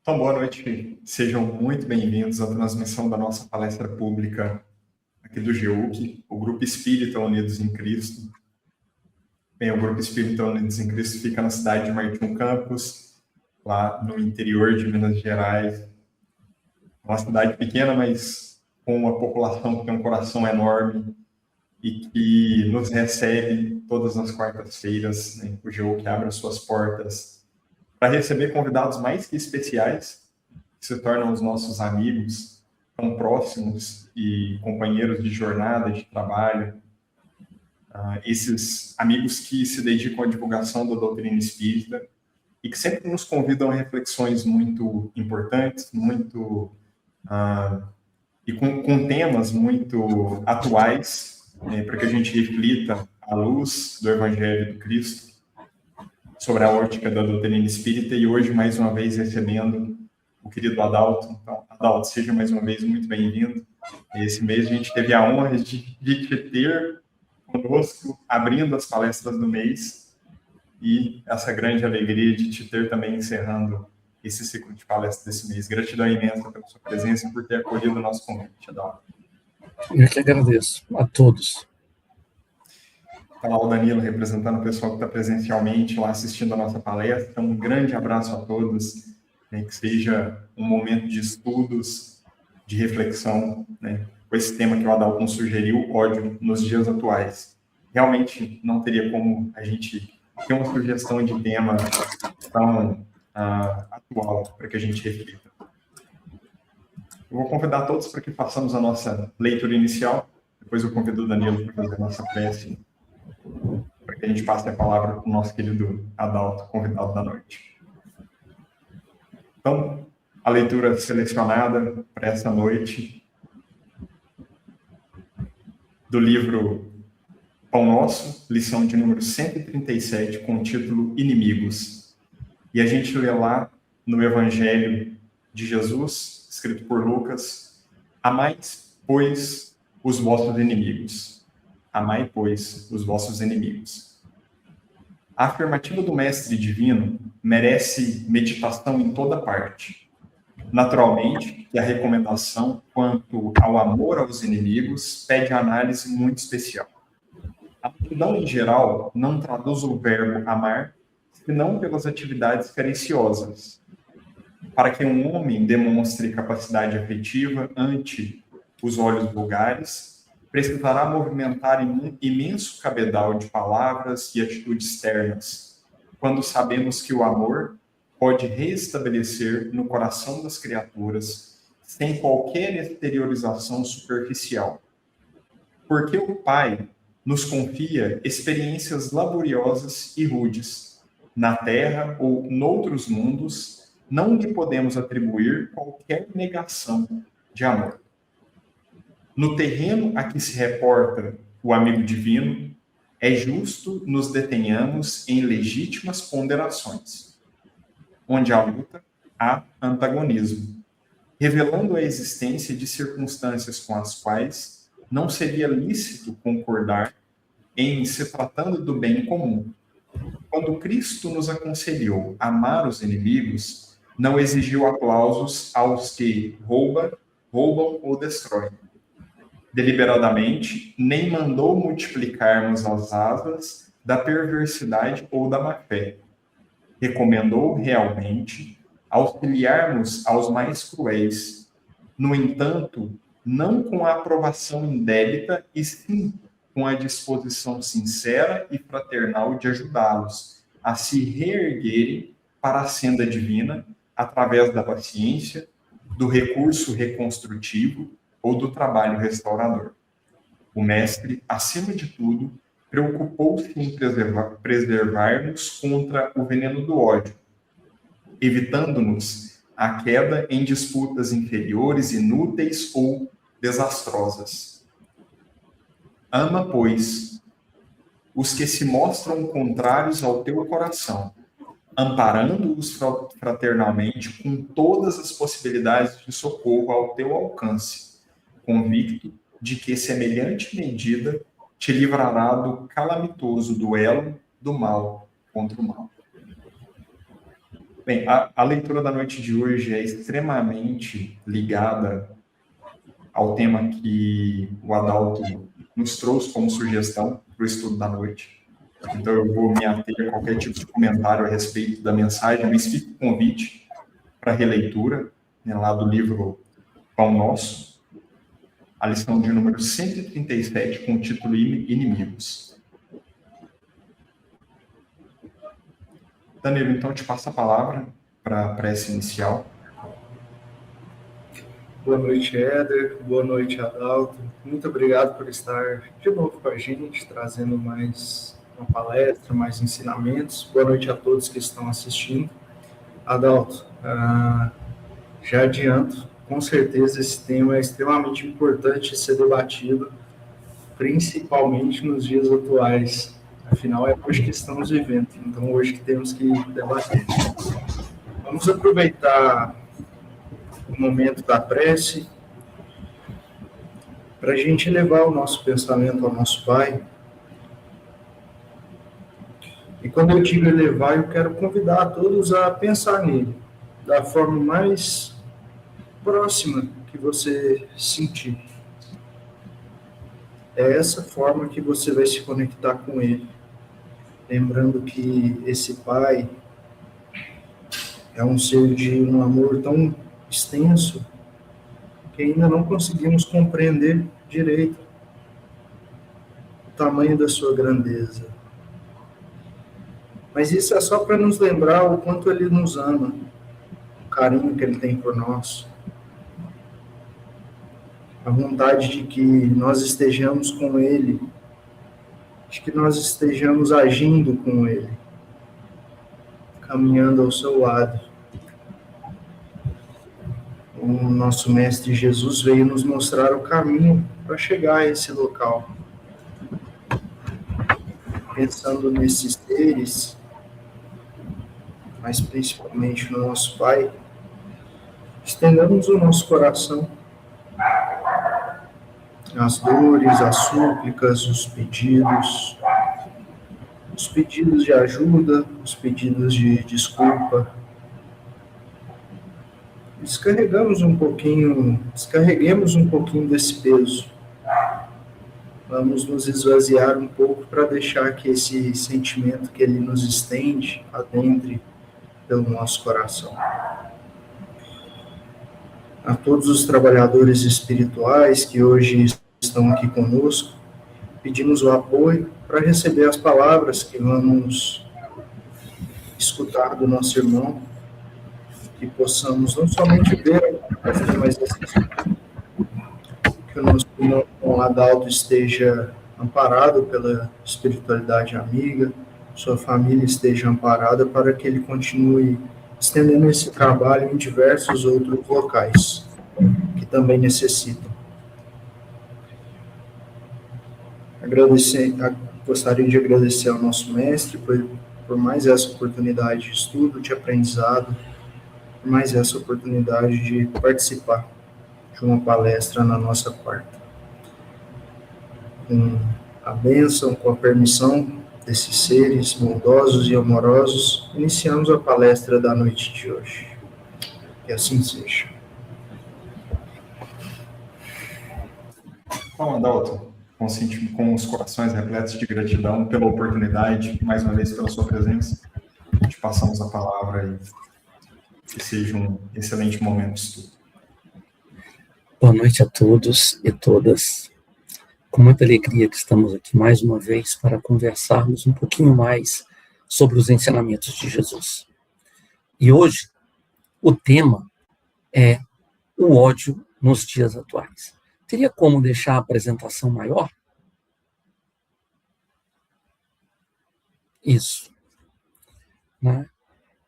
Então, boa noite, sejam muito bem-vindos à transmissão da nossa palestra pública aqui do GEUC, o Grupo Espírita Unidos em Cristo. Bem, o Grupo Espírita Unidos em Cristo fica na cidade de Martim Campos, lá no interior de Minas Gerais. Uma cidade pequena, mas com uma população que tem um coração enorme e que nos recebe todas as quartas-feiras, né? O GEUC abre as suas portas para receber convidados mais que especiais, que se tornam os nossos amigos, tão próximos e companheiros de jornada, de trabalho. Esses amigos que se dedicam à divulgação da doutrina espírita e que sempre nos convidam a reflexões muito importantes, e com temas muito atuais, né, para que a gente reflita à luz do Evangelho do Cristo sobre a ótica da doutrina espírita. E hoje, mais uma vez, recebendo o querido Adalto. Então, Adalto, seja mais uma vez muito bem-vindo. Esse mês a gente teve a honra de te ter conosco, abrindo as palestras do mês, e essa grande alegria de te ter também encerrando esse ciclo de palestras desse mês. Gratidão imensa pela sua presença e por ter acolhido o nosso convite, Adalto. Eu que agradeço a todos. Está lá o Danilo representando o pessoal que está presencialmente lá assistindo a nossa palestra. Um grande abraço a todos, né, que seja um momento de estudos, de reflexão, né, com esse tema que o Adalto sugeriu, ódio nos dias atuais. Realmente não teria como a gente ter uma sugestão de tema tão atual para que a gente reflita. Eu vou convidar todos para que façamos a nossa leitura inicial, depois eu convido o Danilo para fazer a nossa prece, para que a gente passe a palavra para o nosso querido Adalto, convidado da noite. Então, a leitura selecionada para essa noite do livro Pão Nosso, lição de número 137, com o título Inimigos. E a gente lê lá no Evangelho de Jesus, escrito por Lucas: Amai, pois, os vossos inimigos. Amai, pois, os vossos inimigos. A afirmativa do Mestre Divino merece meditação em toda parte. Naturalmente, que a recomendação quanto ao amor aos inimigos pede análise muito especial. A multidão, em geral, não traduz o verbo amar, senão pelas atividades cariciosas. Para que um homem demonstre capacidade afetiva ante os olhos vulgares, precisará movimentar um imenso cabedal de palavras e atitudes ternas, quando sabemos que o amor pode reestabelecer no coração das criaturas sem qualquer exteriorização superficial. Porque o Pai nos confia experiências laboriosas e rudes, na Terra ou noutros mundos, não lhe podemos atribuir qualquer negação de amor. No terreno a que se reporta o amigo divino, é justo nos detenhamos em legítimas ponderações. Onde há luta, há antagonismo, revelando a existência de circunstâncias com as quais não seria lícito concordar em se tratando do bem comum. Quando Cristo nos aconselhou amar os inimigos, não exigiu aplausos aos que roubam ou destroem. Deliberadamente, nem mandou multiplicarmos as asas da perversidade ou da má-fé. Recomendou realmente auxiliarmos aos mais cruéis, no entanto, não com a aprovação indébita, e sim com a disposição sincera e fraternal de ajudá-los a se reerguerem para a senda divina através da paciência, do recurso reconstrutivo ou do trabalho restaurador. O Mestre, acima de tudo, preocupou-se em preservar-nos contra o veneno do ódio, evitando-nos a queda em disputas inferiores, inúteis ou desastrosas. Ama, pois, os que se mostram contrários ao teu coração, amparando-os fraternalmente com todas as possibilidades de socorro ao teu alcance, convicto de que semelhante medida te livrará do calamitoso duelo do mal contra o mal. Bem, a leitura da noite de hoje é extremamente ligada ao tema que o Adalto nos trouxe como sugestão para o estudo da noite. Então, eu vou me ater a qualquer tipo de comentário a respeito da mensagem, mas fica o convite para releitura, né, lá do livro Pão Nosso, a lição de número 137, com o título Inimigos. Danilo, então, eu te passo a palavra para a prece inicial. Boa noite, Éder. Boa noite, Adalto. Muito obrigado por estar de novo com a gente, trazendo mais uma palestra, mais ensinamentos. Boa noite a todos que estão assistindo. Adalto, já adianto, com certeza esse tema é extremamente importante de ser debatido, principalmente nos dias atuais. Afinal, é hoje que estamos vivendo, então hoje que temos que debater. Vamos aproveitar o momento da prece para a gente elevar o nosso pensamento ao nosso Pai. E quando eu digo elevar, eu quero convidar a todos a pensar nele da forma mais próxima que você sentir. É essa forma que você vai se conectar com ele. Lembrando que esse Pai é um ser de um amor tão extenso que ainda não conseguimos compreender direito o tamanho da sua grandeza. Mas isso é só para nos lembrar o quanto ele nos ama, o carinho que ele tem por nós, a vontade de que nós estejamos com ele, de que nós estejamos agindo com ele, caminhando ao seu lado. O nosso Mestre Jesus veio nos mostrar o caminho para chegar a esse local. Pensando nesses seres, mas principalmente no nosso Pai, estendamos o nosso coração, as dores, as súplicas, os pedidos de ajuda, os pedidos de desculpa. Descarreguemos um pouquinho desse peso. Vamos nos esvaziar um pouco para deixar que esse sentimento que ele nos estende adentre pelo nosso coração. A todos os trabalhadores espirituais que hoje estão aqui conosco, pedimos o apoio para receber as palavras que vamos escutar do nosso irmão, que possamos não somente ver, mas que o nosso irmão Adalto esteja amparado pela espiritualidade amiga, sua família esteja amparada para que ele continue estendendo esse trabalho em diversos outros locais que também necessitam. Gostaria de agradecer ao nosso mestre por mais essa oportunidade de estudo, de aprendizado, por mais essa oportunidade de participar de uma palestra na nossa quarta. Com a bênção, com a permissão desses seres bondosos e amorosos, iniciamos a palestra da noite de hoje. Que assim seja. Bom, Adalto, com os corações repletos de gratidão pela oportunidade, mais uma vez pela sua presença, te passamos a palavra e que seja um excelente momento de estudo. Boa noite a todos e todas. Com muita alegria que estamos aqui mais uma vez para conversarmos um pouquinho mais sobre os ensinamentos de Jesus. E hoje, o tema é o ódio nos dias atuais. Teria como deixar a apresentação maior? Isso. Né?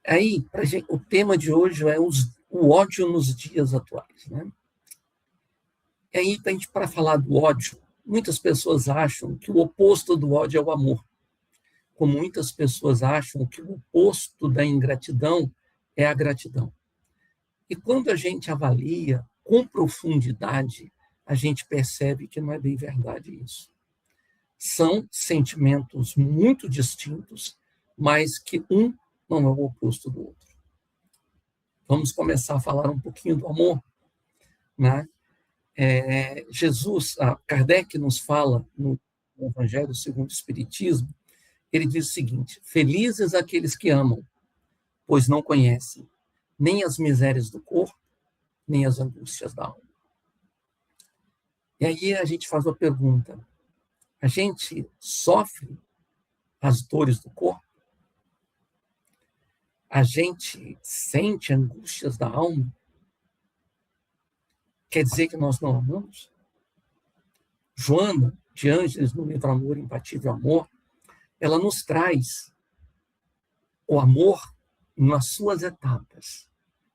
Aí, o tema de hoje é o ódio nos dias atuais. Né? E aí, para falar do ódio, muitas pessoas acham que o oposto do ódio é o amor. Como muitas pessoas acham que o oposto da ingratidão é a gratidão. E quando a gente avalia com profundidade, a gente percebe que não é bem verdade isso. São sentimentos muito distintos, mas que um não é o oposto do outro. vamos começar a falar um pouquinho do amor, né? Kardec nos fala no Evangelho segundo o Espiritismo, ele diz o seguinte: felizes aqueles que amam, pois não conhecem nem as misérias do corpo, nem as angústias da alma. E aí a gente faz uma pergunta: a gente sofre as dores do corpo? A gente sente angústias da alma? Quer dizer que nós não amamos? Joana de Ângeles, no livro Amor, Impatível Amor, ela nos traz o amor nas suas etapas.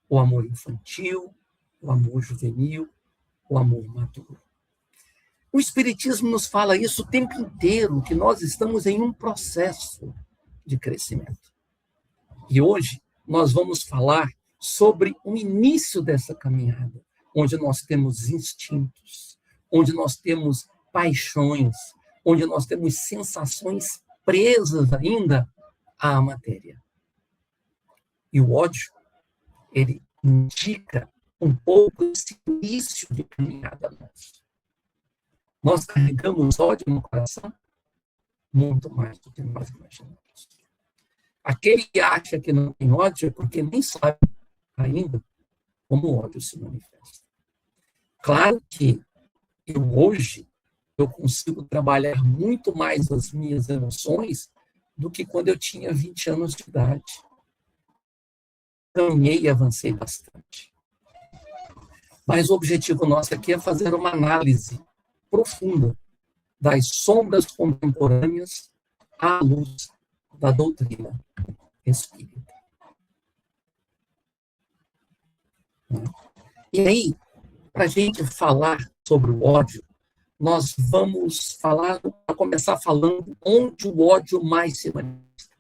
O amor infantil, o amor juvenil, o amor maduro. O Espiritismo nos fala isso o tempo inteiro, que nós estamos em um processo de crescimento. E hoje nós vamos falar sobre o início dessa caminhada, onde nós temos instintos, onde nós temos paixões, onde nós temos sensações presas ainda à matéria. E o ódio, ele indica um pouco esse início de caminhada nossa. Nós carregamos ódio no coração muito mais do que nós imaginamos. Aquele que acha que não tem ódio é porque nem sabe ainda como o ódio se manifesta. Claro que hoje eu consigo trabalhar muito mais as minhas emoções do que quando eu tinha 20 anos de idade. Caminhei e avancei bastante. Mas o objetivo nosso aqui é fazer uma análise profunda das sombras contemporâneas à luz da doutrina espírita. E aí, para a gente falar sobre o ódio, nós vamos começar falando onde o ódio mais se manifesta.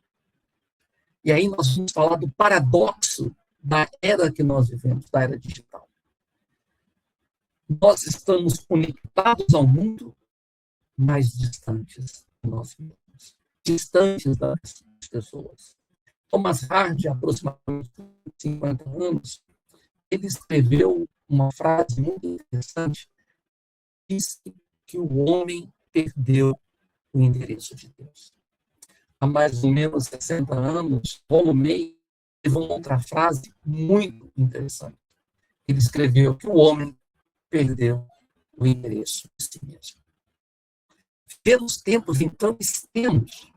E aí nós vamos falar do paradoxo da era que nós vivemos, da era digital. Nós estamos conectados ao mundo, mas distantes de nós mesmos, distantes das pessoas. Thomas Hardy, aproximadamente 50 anos, ele escreveu uma frase muito interessante, diz que o homem perdeu o endereço de Deus. Há mais ou menos 60 anos, Paulo May teve uma outra frase muito interessante. Ele escreveu que o homem perdeu o endereço de si mesmo. Pelos tempos, então, temos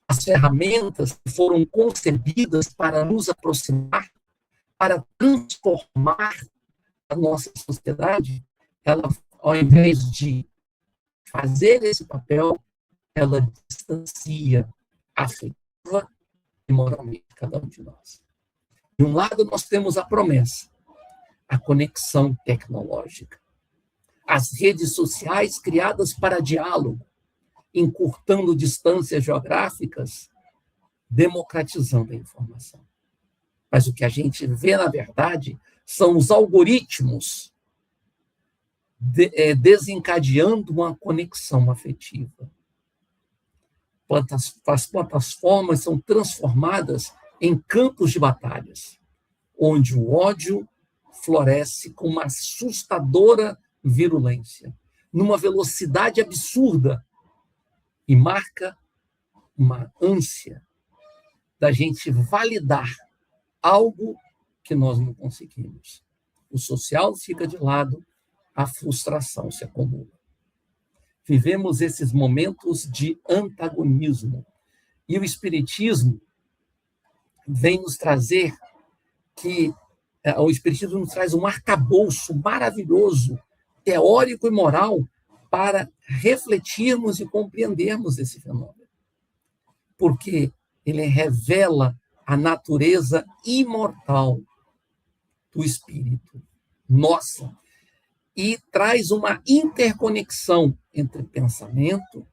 as ferramentas que foram concebidas para nos aproximar, para transformar a nossa sociedade. Ela, ao invés de fazer esse papel, ela distancia afetiva e moralmente cada um de nós. De um lado, nós temos a promessa, a conexão tecnológica, as redes sociais criadas para diálogo, encurtando distâncias geográficas, democratizando a informação. Mas o que a gente vê, na verdade, são os algoritmos desencadeando uma conexão afetiva. As plataformas são transformadas em campos de batalhas, onde o ódio floresce com uma assustadora virulência, numa velocidade absurda, e marca uma ânsia da gente validar algo que nós não conseguimos. O social fica de lado, a frustração se acumula. Vivemos esses momentos de antagonismo. E o Espiritismo vem nos trazer o Espiritismo nos traz um arcabouço maravilhoso, teórico e moral, para refletirmos e compreendermos esse fenômeno. Porque ele revela a natureza imortal do espírito, nossa, e traz uma interconexão entre pensamento,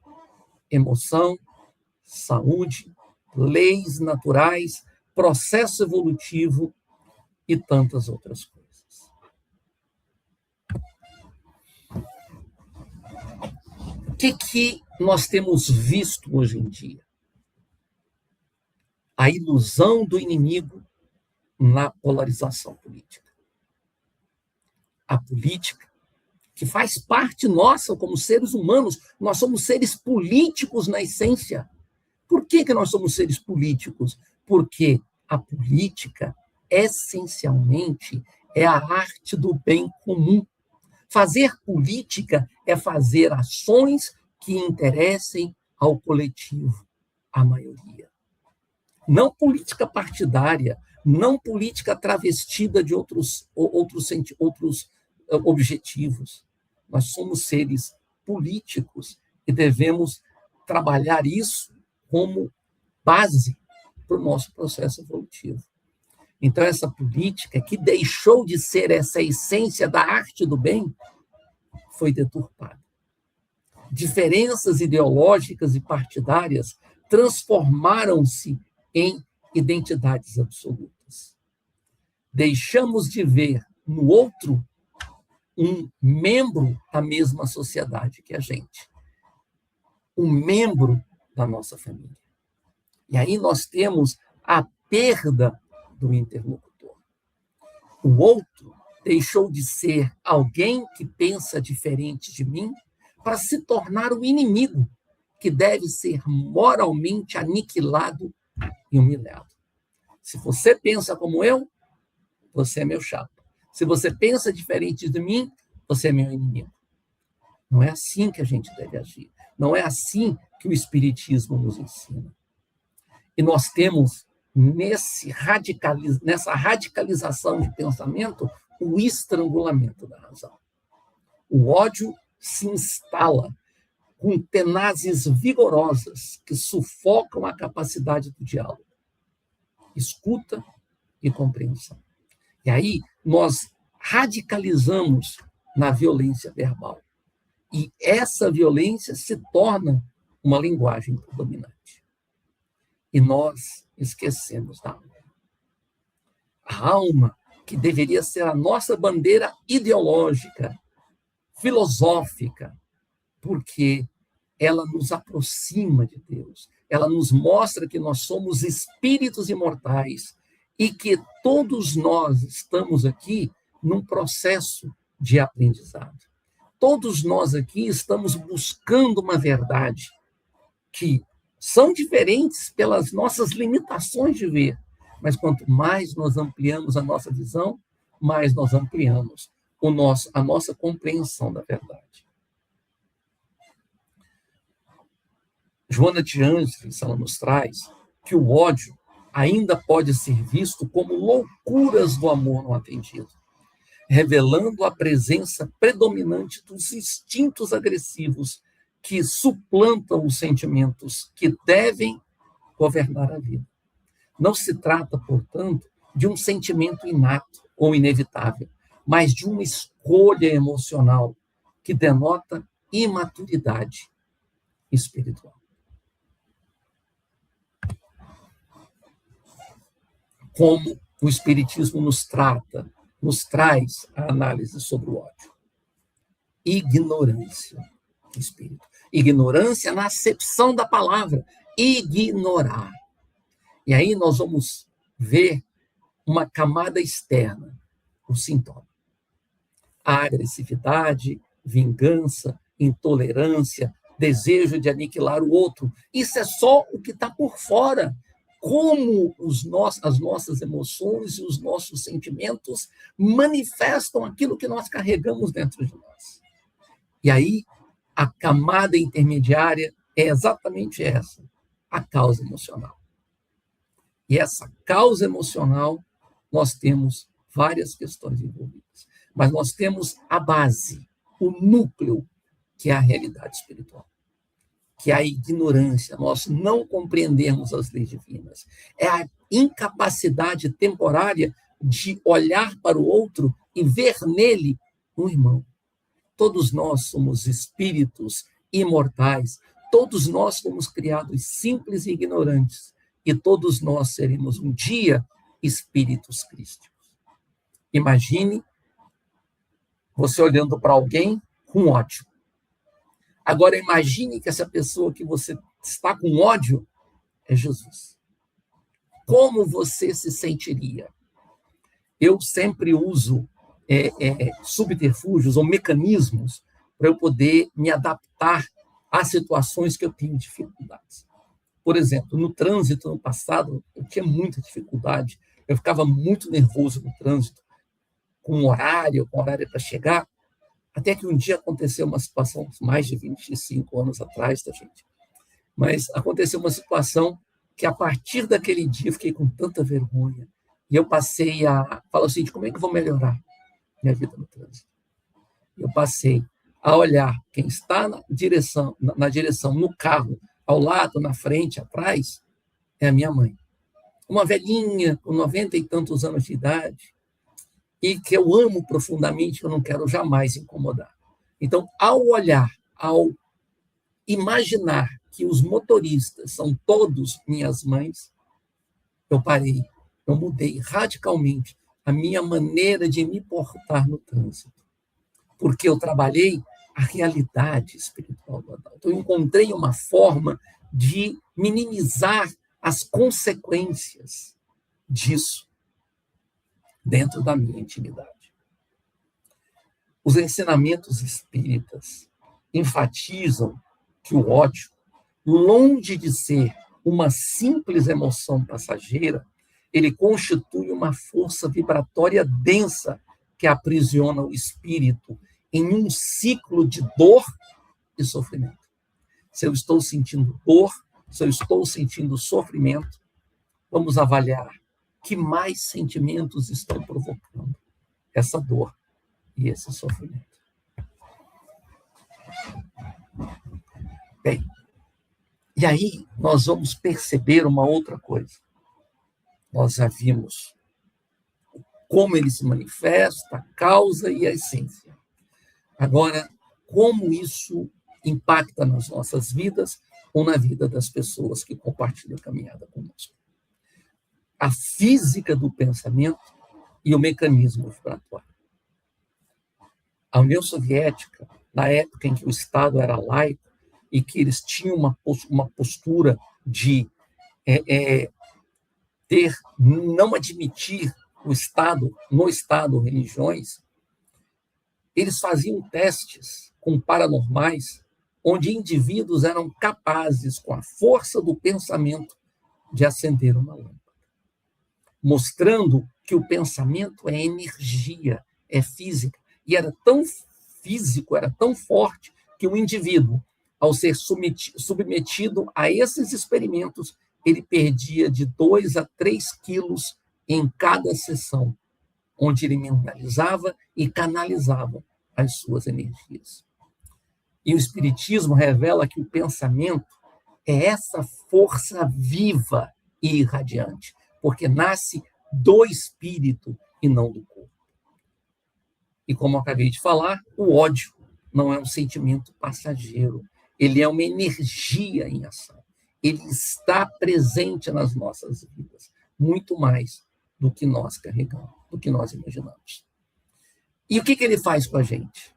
emoção, saúde, leis naturais, processo evolutivo e tantas outras coisas. O que nós temos visto hoje em dia? A ilusão do inimigo na polarização política. A política, que faz parte nossa como seres humanos, nós somos seres políticos na essência. Por que nós somos seres políticos? Porque a política, essencialmente, é a arte do bem comum. Fazer política é fazer ações que interessem ao coletivo, à maioria. Não política partidária, não política travestida de outros objetivos. Nós somos seres políticos e devemos trabalhar isso como base para o nosso processo evolutivo. Então, essa política que deixou de ser essa essência da arte do bem foi deturpada. Diferenças ideológicas e partidárias transformaram-se em identidades absolutas. Deixamos de ver no outro um membro da mesma sociedade que a gente, um membro da nossa família. E aí nós temos a perda do interlocutor. O outro deixou de ser alguém que pensa diferente de mim para se tornar o inimigo, que deve ser moralmente aniquilado e humilhado. Se você pensa como eu, você é meu chapa. Se você pensa diferente de mim, você é meu inimigo. Não é assim que a gente deve agir. Não é assim que o Espiritismo nos ensina. E nós temos, nessa radicalização de pensamento, o estrangulamento da razão. O ódio se instala com tenazes vigorosas que sufocam a capacidade do diálogo, escuta e compreensão. E aí nós radicalizamos na violência verbal. E essa violência se torna uma linguagem predominante. E nós esquecemos da alma. A alma, que deveria ser a nossa bandeira ideológica, filosófica, porque ela nos aproxima de Deus, ela nos mostra que nós somos espíritos imortais e que todos nós estamos aqui num processo de aprendizado. Todos nós aqui estamos buscando uma verdade que são diferentes pelas nossas limitações de ver, mas quanto mais nós ampliamos a nossa visão, mais nós ampliamos a nossa compreensão da verdade. Joana de Ângeles, ela nos traz que o ódio ainda pode ser visto como loucuras do amor não atendido, revelando a presença predominante dos instintos agressivos que suplantam os sentimentos que devem governar a vida. Não se trata, portanto, de um sentimento inato ou inevitável, mas de uma escolha emocional que denota imaturidade espiritual. Como o Espiritismo nos traz a análise sobre o ódio. Ignorância do espírito. Ignorância na acepção da palavra. Ignorar. E aí nós vamos ver uma camada externa, o sintoma. A agressividade, vingança, intolerância, desejo de aniquilar o outro. Isso é só o que está por fora. Como as nossas emoções e os nossos sentimentos manifestam aquilo que nós carregamos dentro de nós. E aí, a camada intermediária é exatamente essa, a causa emocional. E essa causa emocional, nós temos várias questões envolvidas. Mas nós temos a base, o núcleo, que é a realidade espiritual. Que é a ignorância, nós não compreendemos as leis divinas. É a incapacidade temporária de olhar para o outro e ver nele um irmão. Todos nós somos espíritos imortais, todos nós fomos criados simples e ignorantes, e todos nós seremos um dia espíritos crísticos. Imagine você olhando para alguém com ódio. Agora, imagine que essa pessoa que você está com ódio é Jesus. Como você se sentiria? eu sempre uso subterfúgios ou mecanismos para eu poder me adaptar às situações que eu tenho dificuldades. Por exemplo, no trânsito, no passado, eu tinha muita dificuldade, eu ficava muito nervoso no trânsito, com horário para chegar, até que um dia aconteceu uma situação, mais de 25 anos atrás, tá, gente? Mas aconteceu uma situação que, a partir daquele dia, eu fiquei com tanta vergonha, e eu passei a falar assim, como é que eu vou melhorar minha vida no trânsito? Eu passei a olhar quem está na direção, no carro, ao lado, na frente, atrás, é a minha mãe. Uma velhinha, com 90 e tantos anos de idade, e que eu amo profundamente, eu não quero jamais incomodar. Então, ao olhar, ao imaginar que os motoristas são todos minhas mães, eu parei, eu mudei radicalmente a minha maneira de me portar no trânsito. Porque eu trabalhei a realidade espiritual do Adalto. Eu encontrei uma forma de minimizar as consequências disso dentro da minha intimidade. Os ensinamentos espíritas enfatizam que o ódio, longe de ser uma simples emoção passageira, ele constitui uma força vibratória densa que aprisiona o espírito em um ciclo de dor e sofrimento. Se eu estou sentindo dor, se eu estou sentindo sofrimento, vamos avaliar que mais sentimentos estão provocando essa dor e esse sofrimento. Bem, e aí nós vamos perceber uma outra coisa. Nós já vimos como ele se manifesta, a causa e a essência. Agora, como isso impacta nas nossas vidas ou na vida das pessoas que compartilham a caminhada conosco. A física do pensamento e o mecanismo vibratório. A União Soviética, na época em que o Estado era laico e que eles tinham uma postura de não admitir no Estado, religiões, eles faziam testes com paranormais, onde indivíduos eram capazes, com a força do pensamento, de acender uma lâmpada, mostrando que o pensamento é energia, é física, e era tão físico, era tão forte, que o indivíduo, ao ser submetido a esses experimentos, ele perdia de 2 a 3 quilos em cada sessão, onde ele mentalizava e canalizava as suas energias. E o Espiritismo revela que o pensamento é essa força viva e irradiante, porque nasce do espírito e não do corpo. E como eu acabei de falar, o ódio não é um sentimento passageiro, ele é uma energia em ação. Ele está presente nas nossas vidas, muito mais do que nós carregamos, do que nós imaginamos. E o que ele faz com a gente?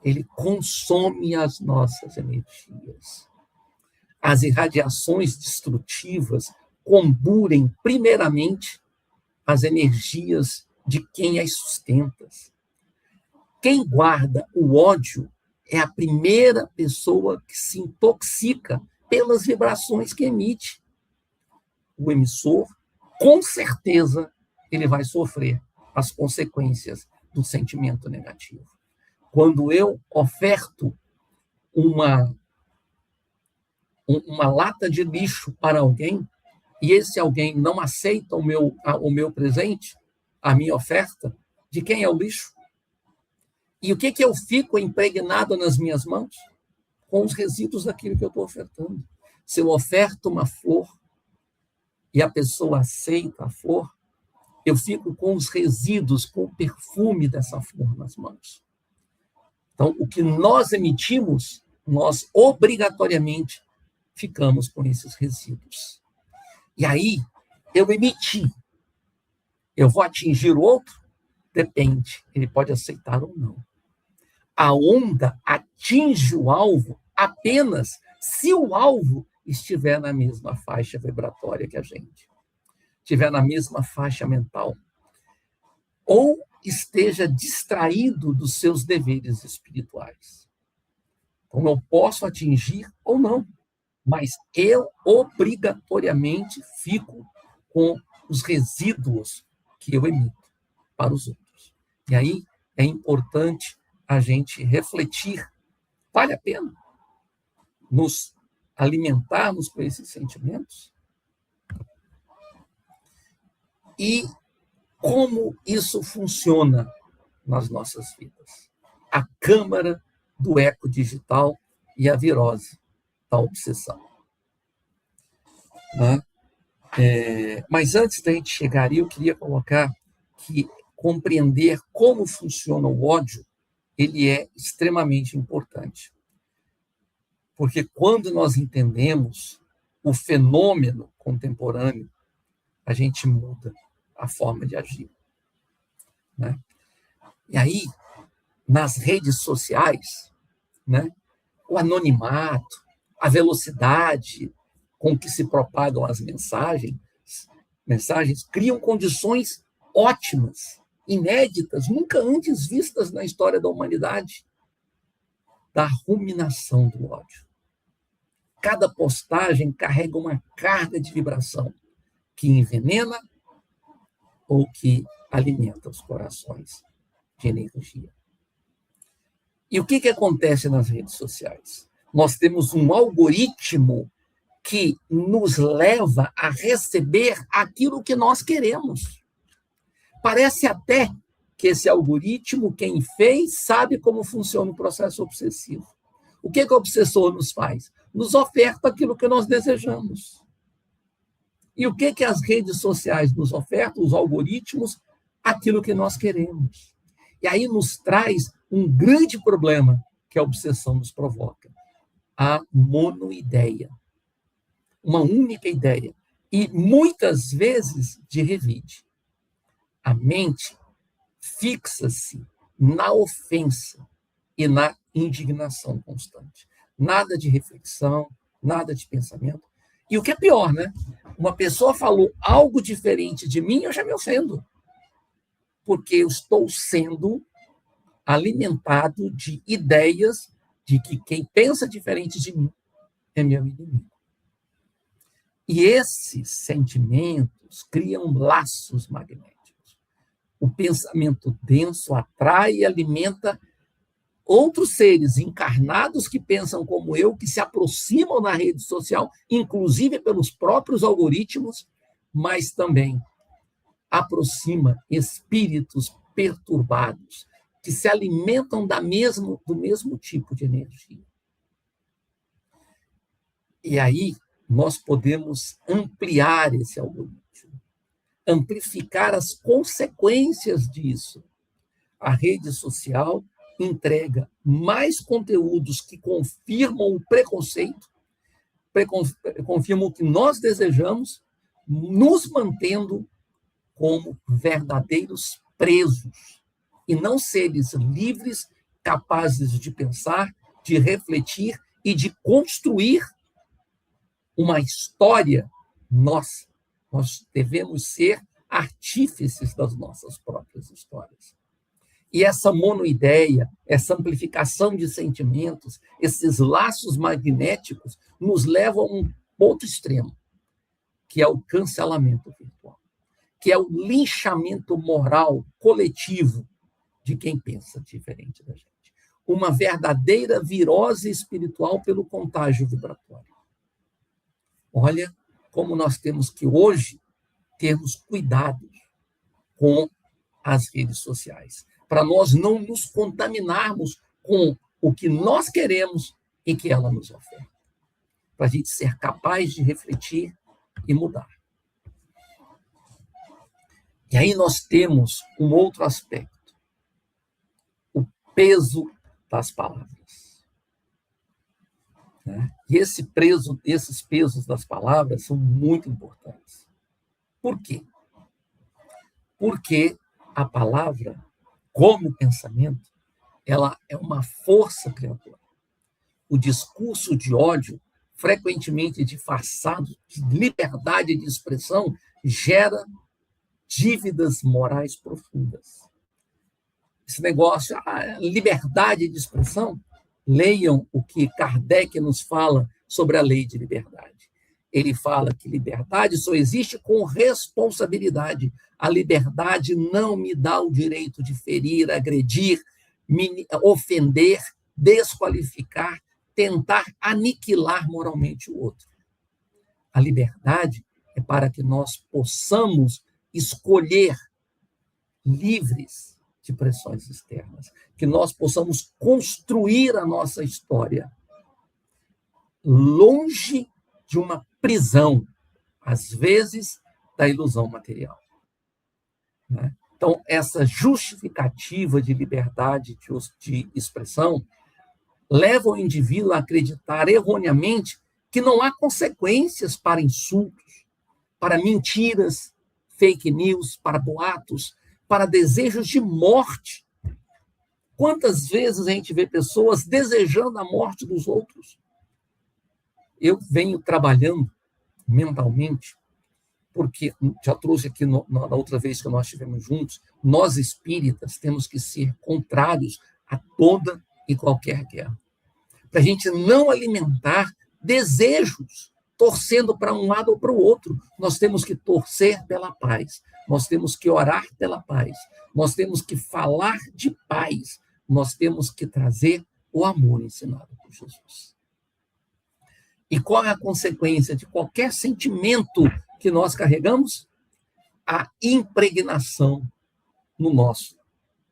Ele consome as nossas energias. As irradiações destrutivas comburem, primeiramente, as energias de quem as sustenta. Quem guarda o ódio é a primeira pessoa que se intoxica pelas vibrações que emite. O emissor, com certeza, ele vai sofrer as consequências do sentimento negativo. Quando eu oferto uma lata de lixo para alguém, e esse alguém não aceita o meu presente, a minha oferta, de quem é o lixo? E o que eu fico impregnado nas minhas mãos? Com os resíduos daquilo que eu estou ofertando. Se eu oferto uma flor e a pessoa aceita a flor, eu fico com os resíduos, com o perfume dessa flor nas mãos. Então, o que nós emitimos, nós obrigatoriamente ficamos com esses resíduos. E aí, eu emiti. Eu vou atingir o outro? Depende. Ele pode aceitar ou não. A onda atinge o alvo apenas se o alvo estiver na mesma faixa vibratória que a gente, estiver na mesma faixa mental. ou esteja distraído dos seus deveres espirituais. Então, eu posso atingir ou não, mas eu obrigatoriamente fico com os resíduos que eu emito para os outros. E aí é importante a gente refletir, vale a pena nos alimentarmos com esses sentimentos? E como isso funciona nas nossas vidas? A câmara do eco digital e a virose da obsessão. Né? Mas antes da gente chegar aí, eu queria colocar que compreender como funciona o ódio, ele é extremamente importante. Porque quando nós entendemos o fenômeno contemporâneo, a gente muda a forma de agir. Né? E aí, nas redes sociais, né, o anonimato, a velocidade com que se propagam as mensagens criam condições ótimas, inéditas, nunca antes vistas na história da humanidade, da ruminação do ódio. Cada postagem carrega uma carga de vibração que envenena ou que alimenta os corações de energia. E o que acontece nas redes sociais? Nós temos um algoritmo que nos leva a receber aquilo que nós queremos. Parece até que esse algoritmo, quem fez, sabe como funciona o processo obsessivo. O que o obsessor nos faz? Nos oferta aquilo que nós desejamos. E o que as redes sociais nos ofertam? Os algoritmos, aquilo que nós queremos. E aí nos traz um grande problema que a obsessão nos provoca. A monoideia. Uma única ideia. E muitas vezes de revide. A mente fixa-se na ofensa e na indignação constante. Nada de reflexão, nada de pensamento. E o que é pior, né? Uma pessoa falou algo diferente de mim, eu já me ofendo. Porque eu estou sendo alimentado de ideias de que quem pensa diferente de mim é meu inimigo. E esses sentimentos criam laços magnéticos. O pensamento denso atrai e alimenta outros seres encarnados que pensam como eu, que se aproximam na rede social, inclusive pelos próprios algoritmos, mas também aproxima espíritos perturbados, que se alimentam do mesmo tipo de energia. E aí nós podemos ampliar esse algoritmo, amplificar as consequências disso. A rede social entrega mais conteúdos que confirmam o preconceito, confirmam o que nós desejamos, nos mantendo como verdadeiros presos, e não seres livres, capazes de pensar, de refletir e de construir uma história nossa. Nós devemos ser artífices das nossas próprias histórias. E essa monoideia, essa amplificação de sentimentos, esses laços magnéticos, nos levam a um ponto extremo, que é o cancelamento virtual, que é o linchamento moral coletivo de quem pensa diferente da gente. Uma verdadeira virose espiritual pelo contágio vibratório. Olha como nós temos que, hoje, termos cuidado com as redes sociais, para nós não nos contaminarmos com o que nós queremos e que ela nos oferta, para a gente ser capaz de refletir e mudar. E aí nós temos um outro aspecto, o peso das palavras. E esses pesos das palavras são muito importantes. Por quê? Porque a palavra, como pensamento, ela é uma força criadora. O discurso de ódio, frequentemente disfarçado de liberdade de expressão, gera dívidas morais profundas. Esse negócio, a liberdade de expressão, leiam o que Kardec nos fala sobre a lei de liberdade. Ele fala que liberdade só existe com responsabilidade. A liberdade não me dá o direito de ferir, agredir, ofender, desqualificar, tentar aniquilar moralmente o outro. A liberdade é para que nós possamos escolher livres de pressões externas, que nós possamos construir a nossa história longe de uma prisão, às vezes, da ilusão material. Né? Então, essa justificativa de liberdade de expressão leva o indivíduo a acreditar erroneamente que não há consequências para insultos, para mentiras, fake news, para boatos, para desejos de morte. Quantas vezes a gente vê pessoas desejando a morte dos outros? Eu venho trabalhando mentalmente, porque já trouxe aqui na outra vez que nós estivemos juntos, nós espíritas temos que ser contrários a toda e qualquer guerra. Para a gente não alimentar desejos, torcendo para um lado ou para o outro. Nós temos que torcer pela paz, nós temos que orar pela paz, nós temos que falar de paz, nós temos que trazer o amor ensinado por Jesus. E qual é a consequência de qualquer sentimento que nós carregamos? A impregnação no nosso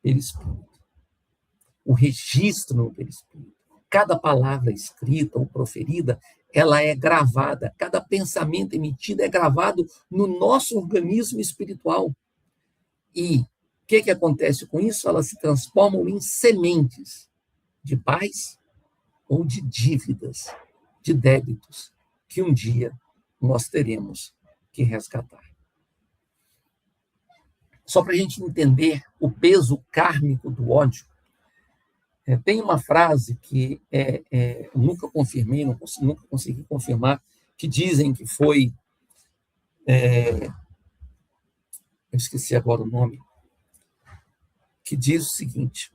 perispírito. O registro no perispírito. Cada palavra escrita ou proferida, ela é gravada. Cada pensamento emitido é gravado no nosso organismo espiritual. E o que acontece com isso? Elas se transformam em sementes de paz ou de dívidas, de débitos, que um dia nós teremos que resgatar. Só para a gente entender o peso kármico do ódio, tem uma frase que eu nunca confirmei, nunca consegui confirmar, que dizem que foi... eu esqueci agora o nome, que diz o seguinte: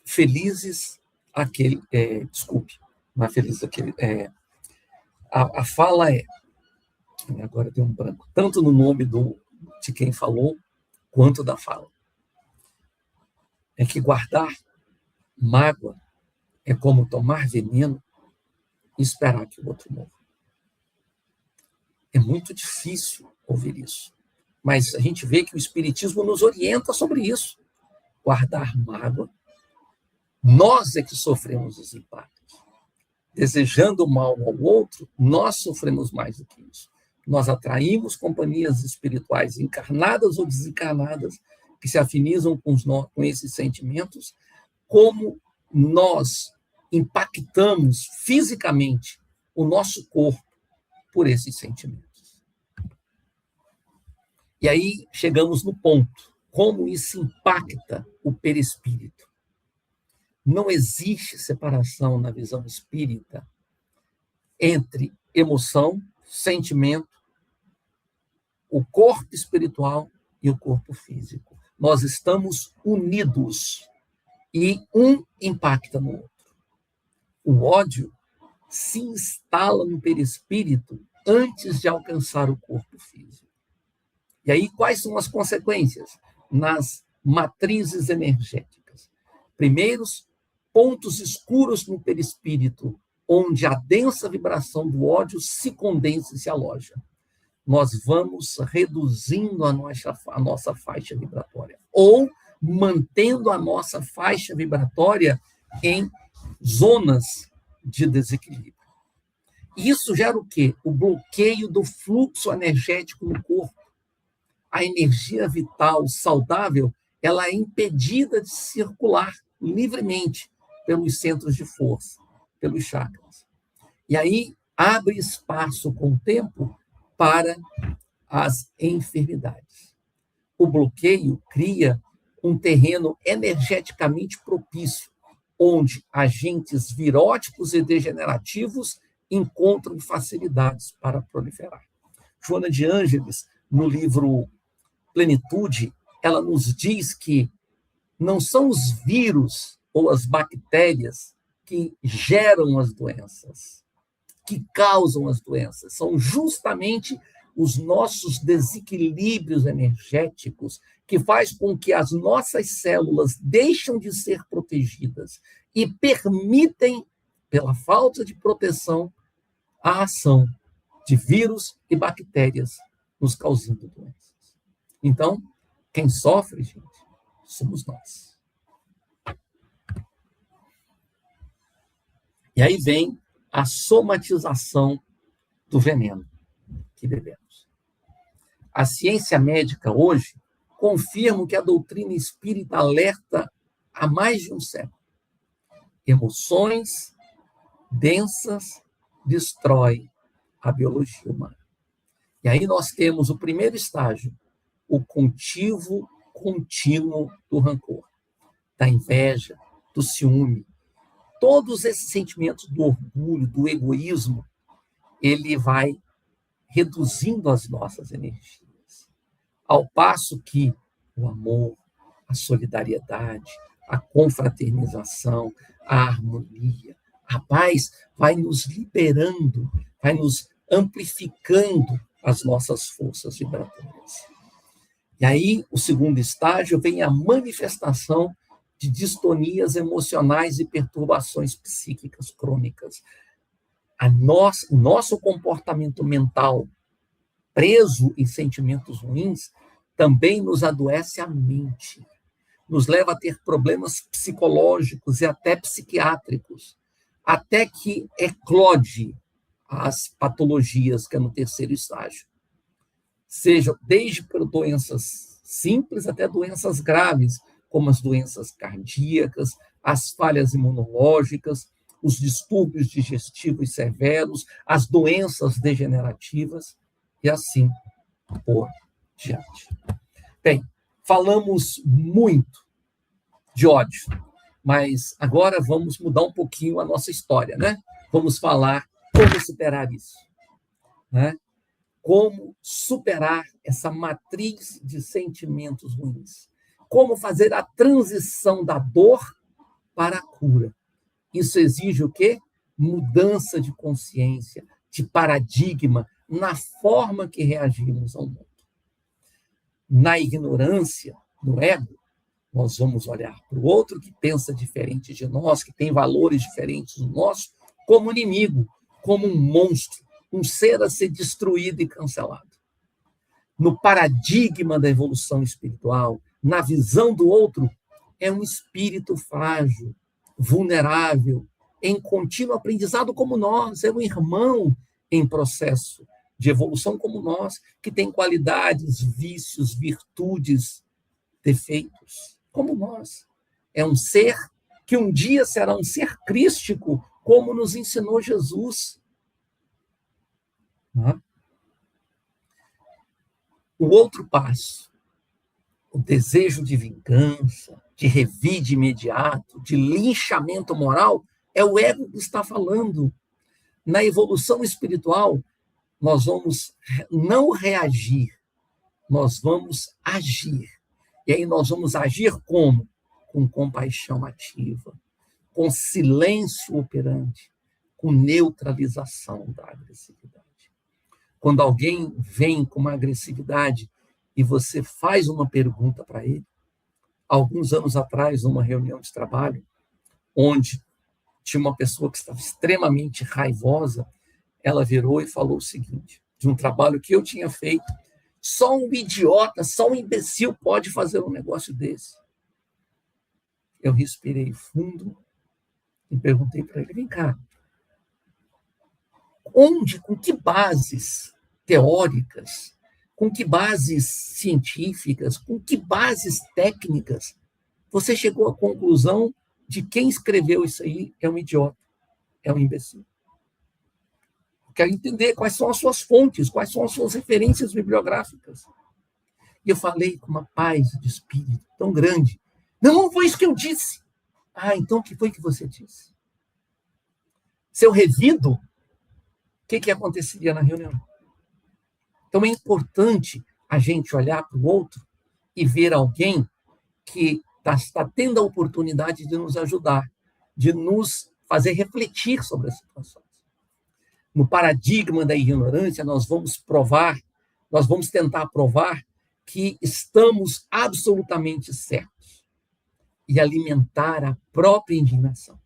felizes aquele... desculpe, não é feliz aquele... a fala agora deu um branco, tanto no nome de quem falou, quanto da fala. É que guardar mágoa é como tomar veneno e esperar que o outro morra. É muito difícil ouvir isso, mas a gente vê que o Espiritismo nos orienta sobre isso. Guardar mágoa, nós é que sofremos os impactos. Desejando o mal ao outro, nós sofremos mais do que isso. Nós atraímos companhias espirituais encarnadas ou desencarnadas que se afinizam com esses sentimentos, como nós impactamos fisicamente o nosso corpo por esses sentimentos. E aí chegamos no ponto, como isso impacta o perispírito. Não existe separação na visão espírita entre emoção, sentimento, o corpo espiritual e o corpo físico. Nós estamos unidos e um impacta no outro. O ódio se instala no perispírito antes de alcançar o corpo físico. E aí, quais são as consequências? Nas matrizes energéticas. Primeiros, pontos escuros no perispírito, onde a densa vibração do ódio se condensa e se aloja. Nós vamos reduzindo a nossa faixa vibratória, ou mantendo a nossa faixa vibratória em zonas de desequilíbrio. Isso gera o quê? O bloqueio do fluxo energético no corpo. A energia vital saudável, ela é impedida de circular livremente pelos centros de força, pelos chakras. E aí abre espaço com o tempo para as enfermidades. O bloqueio cria um terreno energeticamente propício, onde agentes viróticos e degenerativos encontram facilidades para proliferar. Joana de Ângeles, no livro plenitude, ela nos diz que não são os vírus ou as bactérias que geram as doenças, que causam as doenças. São justamente os nossos desequilíbrios energéticos que faz com que as nossas células deixem de ser protegidas e permitem, pela falta de proteção, a ação de vírus e bactérias nos causando doenças. Então, quem sofre, gente, somos nós. E aí vem a somatização do veneno que bebemos. A ciência médica hoje confirma que a doutrina espírita alerta há mais de um século. Emoções densas destroem a biologia humana. E aí nós temos o primeiro estágio, o cultivo contínuo do rancor, da inveja, do ciúme. Todos esses sentimentos do orgulho, do egoísmo, ele vai reduzindo as nossas energias. Ao passo que o amor, a solidariedade, a confraternização, a harmonia, a paz vai nos liberando, vai nos amplificando as nossas forças vibratórias. E aí, o segundo estágio vem a manifestação de distonias emocionais e perturbações psíquicas crônicas. O nosso comportamento mental preso em sentimentos ruins também nos adoece a mente, nos leva a ter problemas psicológicos e até psiquiátricos, até que eclode as patologias, que é no terceiro estágio. Seja desde doenças simples até doenças graves, como as doenças cardíacas, as falhas imunológicas, os distúrbios digestivos severos, as doenças degenerativas, e assim por diante. Bem, falamos muito de ódio, mas agora vamos mudar um pouquinho a nossa história, né? Vamos falar como superar isso, né? Como superar essa matriz de sentimentos ruins. Como fazer a transição da dor para a cura. Isso exige o quê? Mudança de consciência, de paradigma, na forma que reagimos ao mundo. Na ignorância, no ego, nós vamos olhar para o outro que pensa diferente de nós, que tem valores diferentes do nosso, como inimigo, como um monstro, um ser a ser destruído e cancelado. No paradigma da evolução espiritual, na visão do outro, é um espírito frágil, vulnerável, em contínuo aprendizado como nós, é um irmão em processo de evolução como nós, que tem qualidades, vícios, virtudes, defeitos, como nós. É um ser que um dia será um ser crístico, como nos ensinou Jesus. O outro passo, o desejo de vingança, de revide imediato, de linchamento moral, é o ego que está falando. Na evolução espiritual, nós vamos não reagir, nós vamos agir. E aí nós vamos agir como? Com compaixão ativa, com silêncio operante, com neutralização da agressividade. Quando alguém vem com uma agressividade e você faz uma pergunta para ele, alguns anos atrás, numa reunião de trabalho, onde tinha uma pessoa que estava extremamente raivosa, ela virou e falou o seguinte, de um trabalho que eu tinha feito, só um idiota, só um imbecil pode fazer um negócio desse. Eu respirei fundo e perguntei para ele, vem cá, com que bases teóricas, com que bases científicas, com que bases técnicas você chegou à conclusão de quem escreveu isso aí é um idiota, é um imbecil? Eu quero entender quais são as suas fontes, quais são as suas referências bibliográficas. E eu falei com uma paz de espírito tão grande. Não foi isso que eu disse. Ah, então o que foi que você disse? Se eu revido, o que aconteceria na reunião? Então é importante a gente olhar para o outro e ver alguém que está tendo a oportunidade de nos ajudar, de nos fazer refletir sobre as situações. No paradigma da ignorância, nós vamos tentar provar que estamos absolutamente certos e alimentar a própria indignação.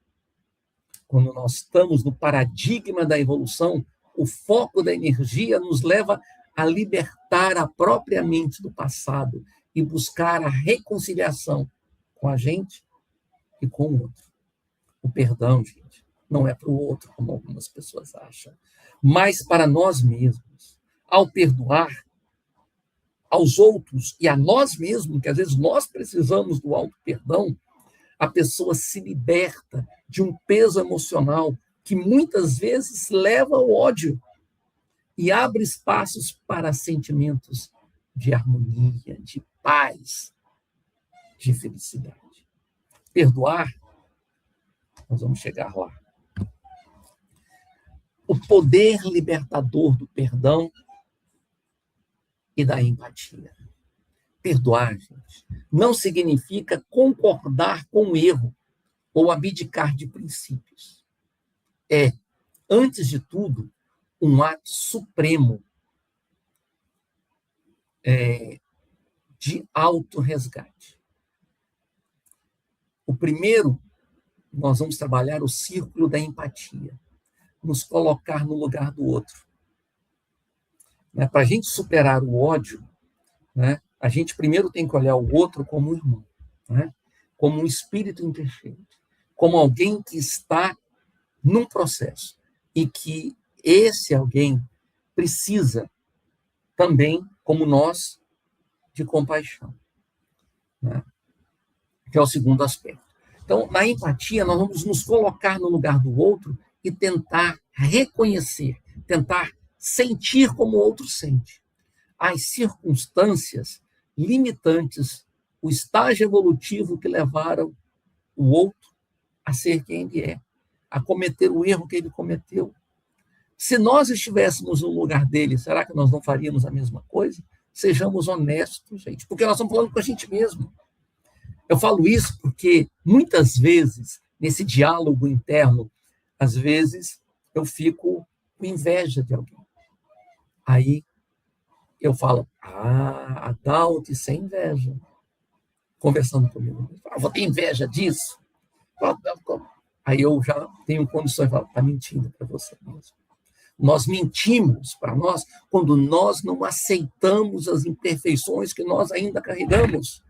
Quando nós estamos no paradigma da evolução, o foco da energia nos leva a libertar a própria mente do passado e buscar a reconciliação com a gente e com o outro. O perdão, gente, não é para o outro, como algumas pessoas acham, mas para nós mesmos. Ao perdoar aos outros e a nós mesmos, que às vezes nós precisamos do auto-perdão, a pessoa se liberta de um peso emocional que muitas vezes leva ao ódio e abre espaços para sentimentos de harmonia, de paz, de felicidade. Perdoar, nós vamos chegar lá. O poder libertador do perdão e da empatia. Perdoar, gente, não significa concordar com o erro ou abdicar de princípios. É, antes de tudo, um ato supremo de autorresgate. O primeiro, nós vamos trabalhar o círculo da empatia, nos colocar no lugar do outro. Para a gente superar o ódio, a gente primeiro tem que olhar o outro como um irmão, como um espírito imperfeito, como alguém que está num processo e que esse alguém precisa também, como nós, de compaixão, que é o segundo aspecto. Então, na empatia, nós vamos nos colocar no lugar do outro e tentar reconhecer, tentar sentir como o outro sente. As circunstâncias limitantes, o estágio evolutivo que levaram o outro a ser quem ele é, a cometer o erro que ele cometeu. Se nós estivéssemos no lugar dele, será que nós não faríamos a mesma coisa? Sejamos honestos, gente, porque nós estamos falando com a gente mesmo. Eu falo isso porque, muitas vezes, nesse diálogo interno, às vezes, eu fico com inveja de alguém. Aí, eu falo, Adalto, sem inveja. Conversando comigo. Vou ter inveja disso? Aí eu já tenho condições de falar, está mentindo para você mesmo. Nós mentimos para nós quando nós não aceitamos as imperfeições que nós ainda carregamos.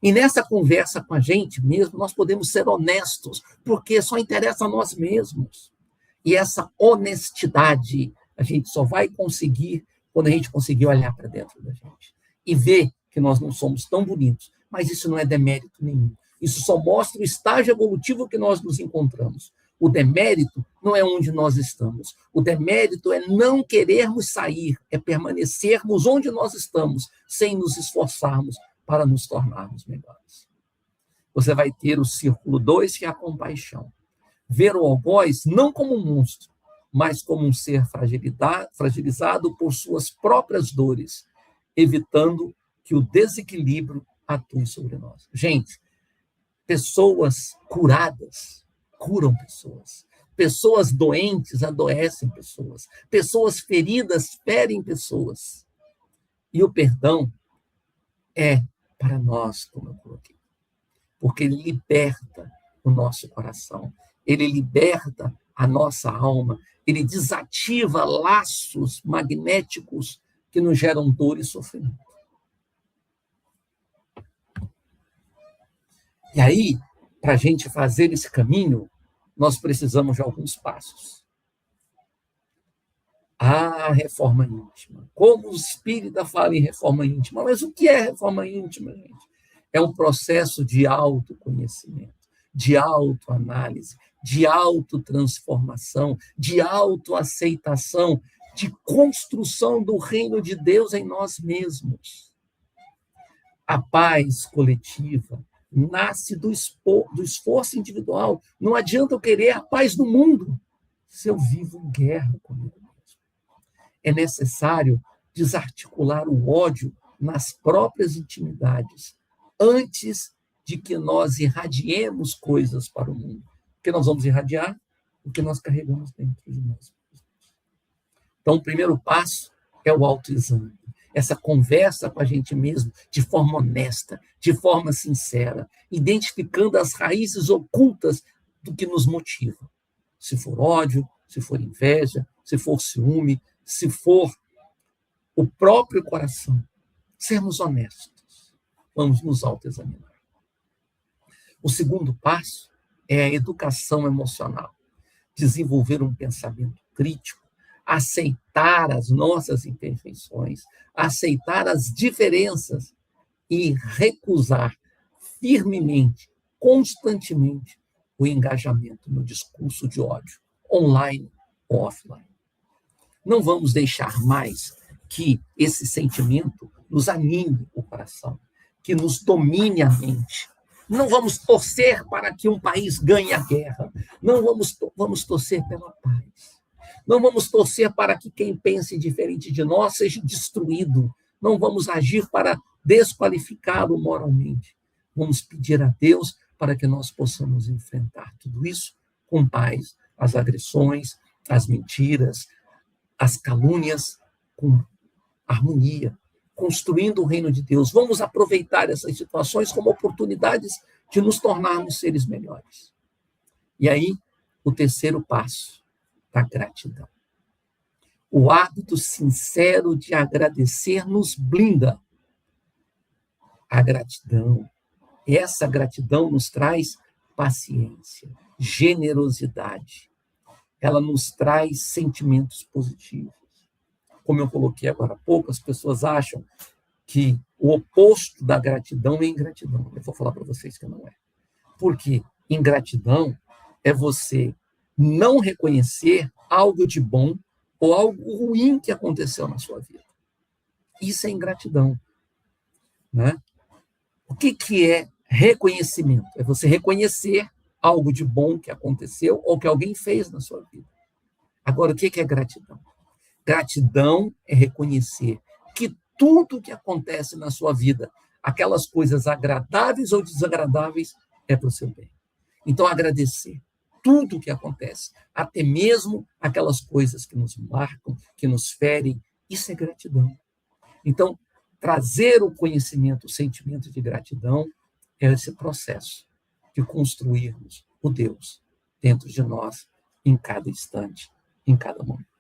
E nessa conversa com a gente mesmo, nós podemos ser honestos, porque só interessa a nós mesmos. E essa honestidade a gente só vai conseguir quando a gente conseguir olhar para dentro da gente e ver que nós não somos tão bonitos. Mas isso não é demérito nenhum. Isso só mostra o estágio evolutivo que nós nos encontramos. O demérito não é onde nós estamos. O demérito é não querermos sair, é permanecermos onde nós estamos, sem nos esforçarmos para nos tornarmos melhores. Você vai ter o círculo 2, que é a compaixão. Ver o algoz não como um monstro, mas como um ser fragilizado por suas próprias dores, evitando que o desequilíbrio atue sobre nós. Gente, pessoas curadas curam pessoas. Pessoas doentes adoecem pessoas. Pessoas feridas ferem pessoas. E o perdão é para nós, como eu coloquei, porque ele liberta o nosso coração, ele liberta a nossa alma, ele desativa laços magnéticos que nos geram dor e sofrimento. E aí, para a gente fazer esse caminho, nós precisamos de alguns passos. A reforma íntima. Como o espírita fala em reforma íntima? Mas o que é reforma íntima, gente? É um processo de autoconhecimento, de autoanálise, de autotransformação, de autoaceitação, de construção do reino de Deus em nós mesmos. A paz coletiva nasce do esforço individual. Não adianta eu querer a paz do mundo se eu vivo em guerra comigo mesmo. É necessário desarticular o ódio nas próprias intimidades, antes de que nós irradiemos coisas para o mundo. Porque nós vamos irradiar o que nós carregamos dentro de nós. Então, o primeiro passo é o autoexame. Essa conversa com a gente mesmo de forma honesta, de forma sincera, identificando as raízes ocultas do que nos motiva. Se for ódio, se for inveja, se for ciúme, se for o próprio coração. Sermos honestos. Vamos nos autoexaminar. O segundo passo é a educação emocional. Desenvolver um pensamento crítico, aceitar as nossas imperfeições, aceitar as diferenças e recusar firmemente, constantemente, o engajamento no discurso de ódio, online ou offline. Não vamos deixar mais que esse sentimento nos anime o coração, que nos domine a mente. Não vamos torcer para que um país ganhe a guerra. Não vamos torcer pela paz. Não vamos torcer para que quem pense diferente de nós seja destruído. Não vamos agir para desqualificá-lo moralmente. Vamos pedir a Deus para que nós possamos enfrentar tudo isso com paz, as agressões, as mentiras, as calúnias, com harmonia, construindo o reino de Deus. Vamos aproveitar essas situações como oportunidades de nos tornarmos seres melhores. E aí, o terceiro passo, a gratidão. O hábito sincero de agradecer nos blinda. A gratidão, essa gratidão nos traz paciência, generosidade. Ela nos traz sentimentos positivos. Como eu coloquei agora há pouco, as pessoas acham que o oposto da gratidão é ingratidão. Eu vou falar para vocês que não é. Porque ingratidão é você não reconhecer algo de bom ou algo ruim que aconteceu na sua vida. Isso é ingratidão. Né? O que é reconhecimento? É você reconhecer algo de bom que aconteceu ou que alguém fez na sua vida. Agora, o que é gratidão? Gratidão é reconhecer que tudo que acontece na sua vida, aquelas coisas agradáveis ou desagradáveis, é para o seu bem. Então, agradecer tudo que acontece, até mesmo aquelas coisas que nos marcam, que nos ferem, isso é gratidão. Então, trazer o conhecimento, o sentimento de gratidão, é esse processo de construirmos o Deus dentro de nós, em cada instante, em cada momento.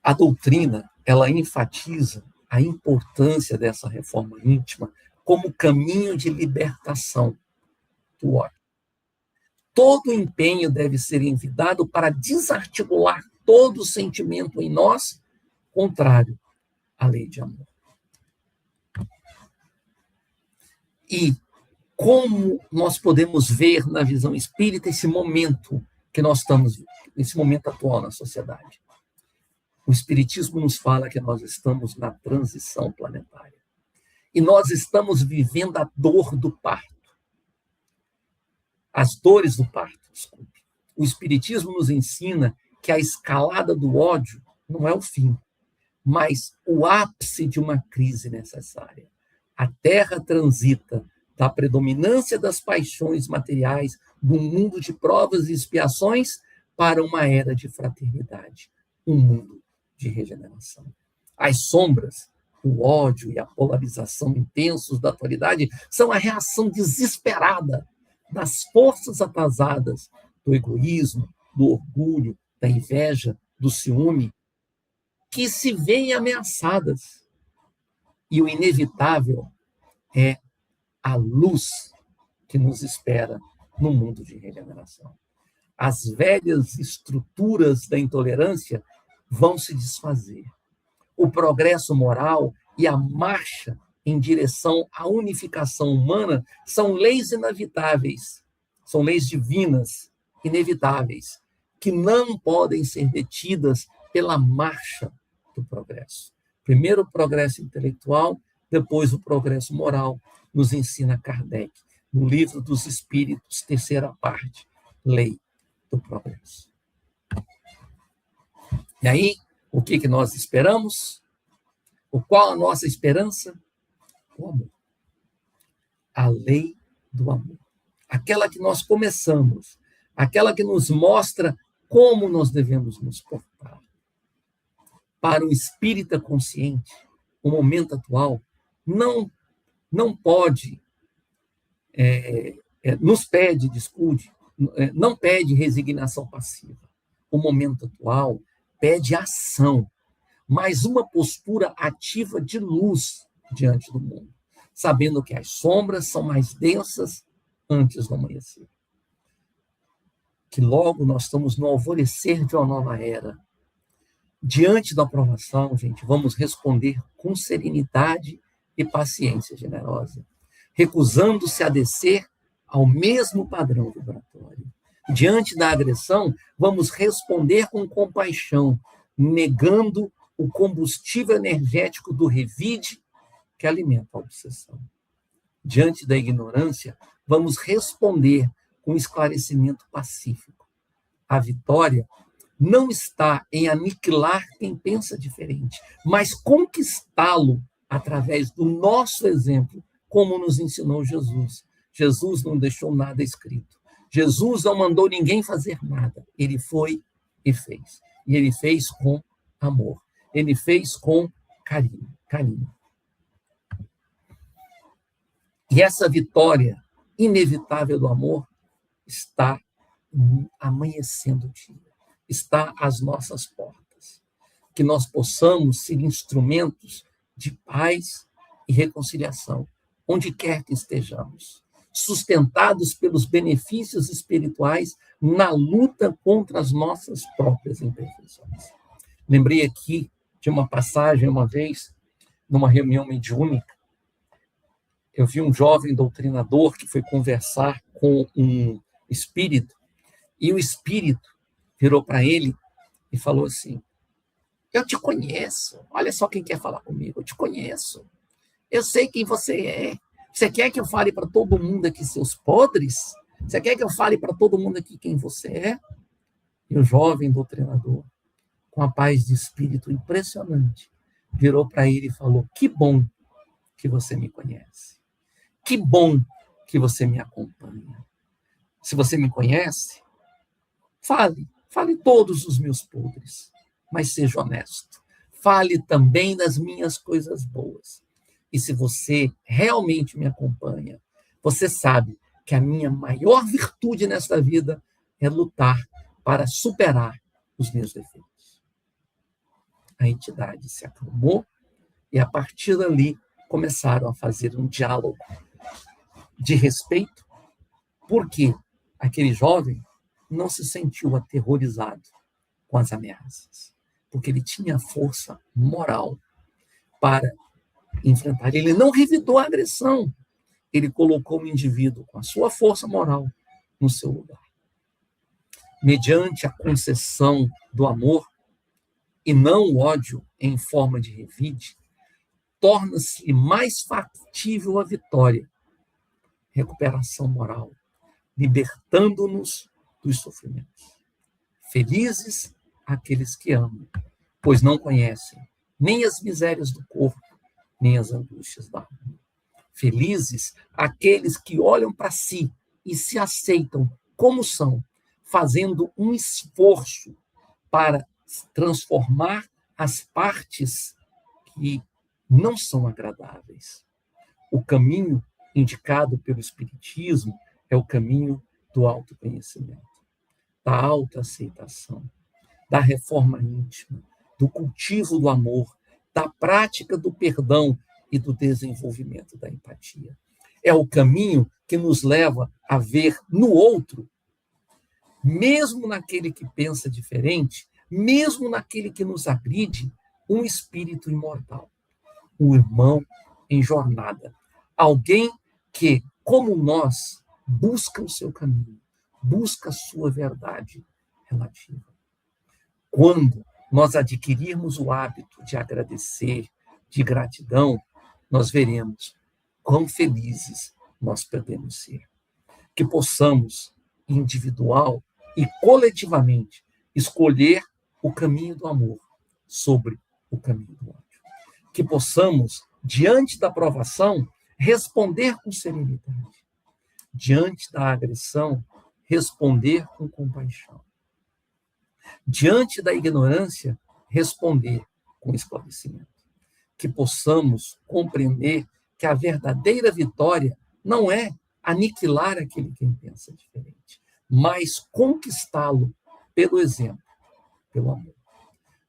A doutrina, ela enfatiza a importância dessa reforma íntima como caminho de libertação do ódio. Todo empenho deve ser envidado para desarticular todo sentimento em nós contrário à lei de amor. E como nós podemos ver na visão espírita esse momento que nós estamos vivendo, esse momento atual na sociedade? O Espiritismo nos fala que nós estamos na transição planetária. E nós estamos vivendo a dor do parto. As dores do parto, desculpe. O Espiritismo nos ensina que a escalada do ódio não é o fim, mas o ápice de uma crise necessária. A Terra transita da predominância das paixões materiais, do mundo de provas e expiações, para uma era de fraternidade, um mundo de regeneração. As sombras, o ódio e a polarização intensos da atualidade são a reação desesperada das forças atrasadas do egoísmo, do orgulho, da inveja, do ciúme, que se veem ameaçadas. E o inevitável é a luz que nos espera no mundo de regeneração. As velhas estruturas da intolerância vão se desfazer. O progresso moral e a marcha em direção à unificação humana são leis inevitáveis, são leis divinas, inevitáveis, que não podem ser detidas pela marcha do progresso. Primeiro o progresso intelectual, depois o progresso moral, nos ensina Kardec, no Livro dos Espíritos, terceira parte, Lei do Progresso. E aí, O que nós esperamos? Qual a nossa esperança? O amor. A lei do amor. Aquela que nós começamos, aquela que nos mostra como nós devemos nos portar. Para o espírita consciente, o momento atual não pode, nos pede, não pede resignação passiva. O momento atual pede ação, mas uma postura ativa de luz diante do mundo, sabendo que as sombras são mais densas antes do amanhecer. Que logo nós estamos no alvorecer de uma nova era. Diante da provação, gente, vamos responder com serenidade e paciência generosa, recusando-se a descer ao mesmo padrão vibratório. Diante da agressão, vamos responder com compaixão, negando o combustível energético do revide que alimenta a obsessão. Diante da ignorância, vamos responder com esclarecimento pacífico. A vitória não está em aniquilar quem pensa diferente, mas conquistá-lo através do nosso exemplo, como nos ensinou Jesus. Jesus não deixou nada escrito. Jesus não mandou ninguém fazer nada. Ele foi e fez. E ele fez com amor. Ele fez com carinho. E essa vitória inevitável do amor está amanhecendo o dia. Está às nossas portas. Que nós possamos ser instrumentos de paz e reconciliação, onde quer que estejamos, sustentados pelos benefícios espirituais na luta contra as nossas próprias imperfeições. Lembrei aqui de uma passagem, uma vez, numa reunião mediúnica, eu vi um jovem doutrinador que foi conversar com um espírito, e o espírito virou para ele e falou assim: eu te conheço, olha só quem quer falar comigo, eu te conheço, eu sei quem você é. Você quer que eu fale para todo mundo aqui seus podres? Você quer que eu fale para todo mundo aqui quem você é? E o jovem doutrinador, com a paz de espírito impressionante, virou para ele e falou: que bom que você me conhece. Que bom que você me acompanha. Se você me conhece, fale todos os meus podres, mas seja honesto. Fale também das minhas coisas boas. E se você realmente me acompanha, você sabe que a minha maior virtude nesta vida é lutar para superar os meus defeitos. A entidade se acalmou e, a partir dali, começaram a fazer um diálogo de respeito, porque aquele jovem não se sentiu aterrorizado com as ameaças, porque ele tinha força moral para enfrentar. Ele não revidou a agressão, ele colocou o indivíduo com a sua força moral no seu lugar. Mediante a concessão do amor, e não o ódio em forma de revide, torna-se mais factível a vitória, recuperação moral, libertando-nos dos sofrimentos. Felizes aqueles que amam, pois não conhecem nem as misérias do corpo, nem as angústias da alma. Felizes aqueles que olham para si e se aceitam como são, fazendo um esforço para transformar as partes que não são agradáveis. O caminho indicado pelo Espiritismo é o caminho do autoconhecimento, da autoaceitação, da reforma íntima, do cultivo do amor, da prática do perdão e do desenvolvimento da empatia. É o caminho que nos leva a ver no outro, mesmo naquele que pensa diferente, mesmo naquele que nos agride, um espírito imortal, um irmão em jornada, alguém que, como nós, busca o seu caminho, busca a sua verdade relativa. Quando nós adquirirmos o hábito de agradecer, de gratidão, nós veremos quão felizes nós podemos ser. Que possamos, individual e coletivamente, escolher o caminho do amor, sobre o caminho do ódio. Que possamos, diante da provação, responder com serenidade. Diante da agressão, responder com compaixão. Diante da ignorância, responder com esclarecimento. Que possamos compreender que a verdadeira vitória não é aniquilar aquele que pensa diferente, mas conquistá-lo pelo exemplo, pelo amor.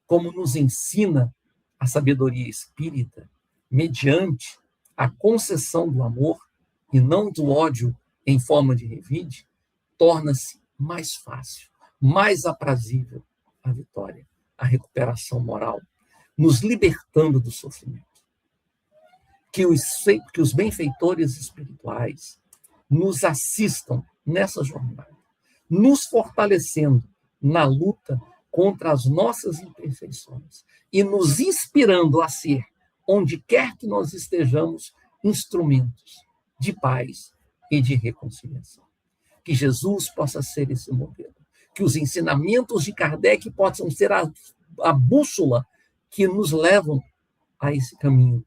Como nos ensina a sabedoria espírita, mediante a concessão do amor e não do ódio em forma de revide, torna-se mais fácil, mais aprazível a vitória, a recuperação moral, nos libertando do sofrimento. Que os benfeitores espirituais nos assistam nessa jornada, nos fortalecendo na luta contra as nossas imperfeições e nos inspirando a ser, onde quer que nós estejamos, instrumentos de paz e de reconciliação. Que Jesus possa ser esse modelo, que os ensinamentos de Kardec possam ser a bússola que nos levam a esse caminho